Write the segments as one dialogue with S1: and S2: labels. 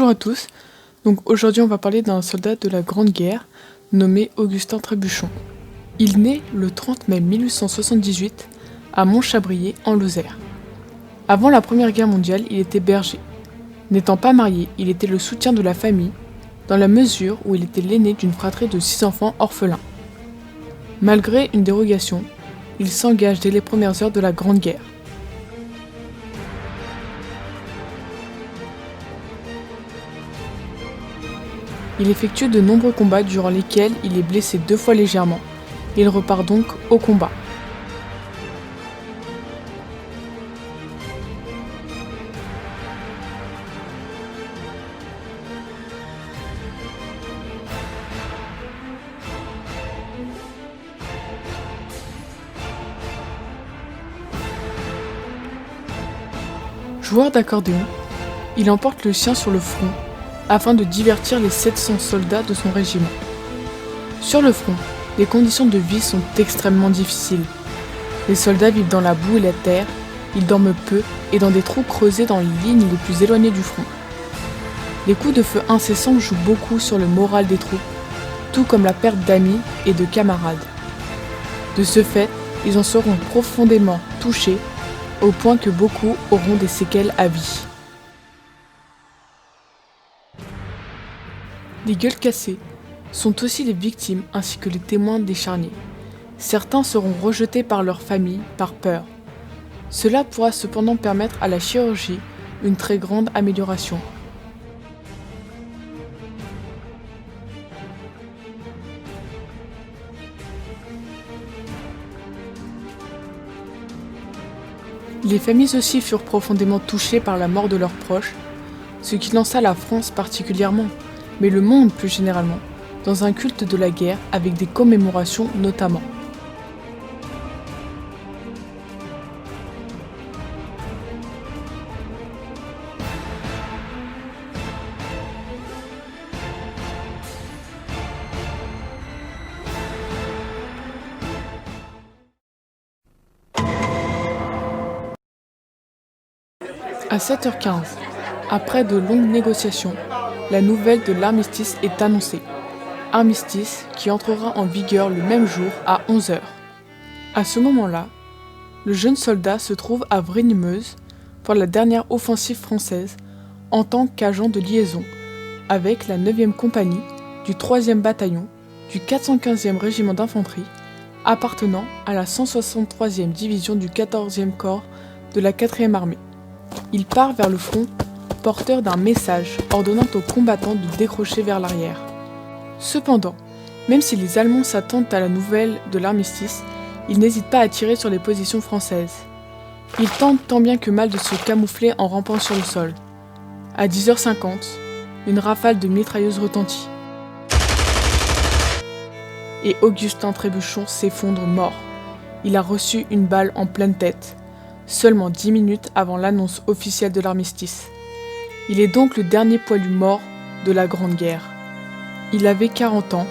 S1: Bonjour à tous, donc aujourd'hui on va parler d'un soldat de la Grande Guerre nommé Augustin Trébuchon. Il naît le 30 mai 1878 à Montchabrier en Lozère. Avant la Première Guerre mondiale, il était berger. N'étant pas marié, il était le soutien de la famille dans la mesure où il était l'aîné d'une fratrie de 6 enfants orphelins. Malgré une dérogation, il s'engage dès les premières heures de la Grande Guerre. Il effectue de nombreux combats durant lesquels il est blessé 2 fois légèrement. Il repart donc au combat. Joueur d'accordéon, il emporte le sien sur le front afin de divertir les 700 soldats de son régiment. Sur le front, les conditions de vie sont extrêmement difficiles. Les soldats vivent dans la boue et la terre, ils dorment peu et dans des trous creusés dans les lignes les plus éloignées du front. Les coups de feu incessants jouent beaucoup sur le moral des troupes, tout comme la perte d'amis et de camarades. De ce fait, ils en seront profondément touchés, au point que beaucoup auront des séquelles à vie. Les gueules cassées sont aussi les victimes ainsi que les témoins des charniers. Certains seront rejetés par leur famille par peur. Cela pourra cependant permettre à la chirurgie une très grande amélioration. Les familles aussi furent profondément touchées par la mort de leurs proches, ce qui lança la France particulièrement, mais le monde plus généralement, dans un culte de la guerre avec des commémorations notamment. À 7h15, après de longues négociations, la nouvelle de l'armistice est annoncée. Armistice qui entrera en vigueur le même jour à 11h. À ce moment-là, le jeune soldat se trouve à Vrigne-Meuse pour la dernière offensive française en tant qu'agent de liaison avec la 9e compagnie du 3e bataillon du 415e régiment d'infanterie appartenant à la 163e division du 14e corps de la 4e armée. Il part vers le front porteur d'un message ordonnant aux combattants de décrocher vers l'arrière. Cependant, même si les Allemands s'attendent à la nouvelle de l'armistice, ils n'hésitent pas à tirer sur les positions françaises. Ils tentent tant bien que mal de se camoufler en rampant sur le sol. À 10h50, une rafale de mitrailleuses retentit. Et Augustin Trébuchon s'effondre mort. Il a reçu une balle en pleine tête, seulement 10 minutes avant l'annonce officielle de l'armistice. Il est donc le dernier poilu mort de la Grande Guerre. Il avait 40 ans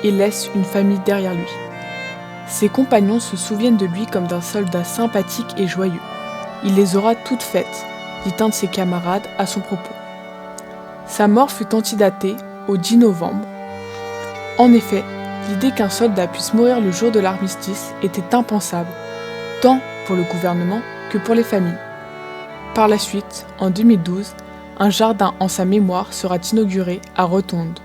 S1: et laisse une famille derrière lui. Ses compagnons se souviennent de lui comme d'un soldat sympathique et joyeux. Il les aura toutes faites, dit un de ses camarades à son propos. Sa mort fut antidatée au 10 novembre. En effet, l'idée qu'un soldat puisse mourir le jour de l'armistice était impensable, tant pour le gouvernement que pour les familles. Par la suite, en 2012, un jardin en sa mémoire sera inauguré à Rotonde.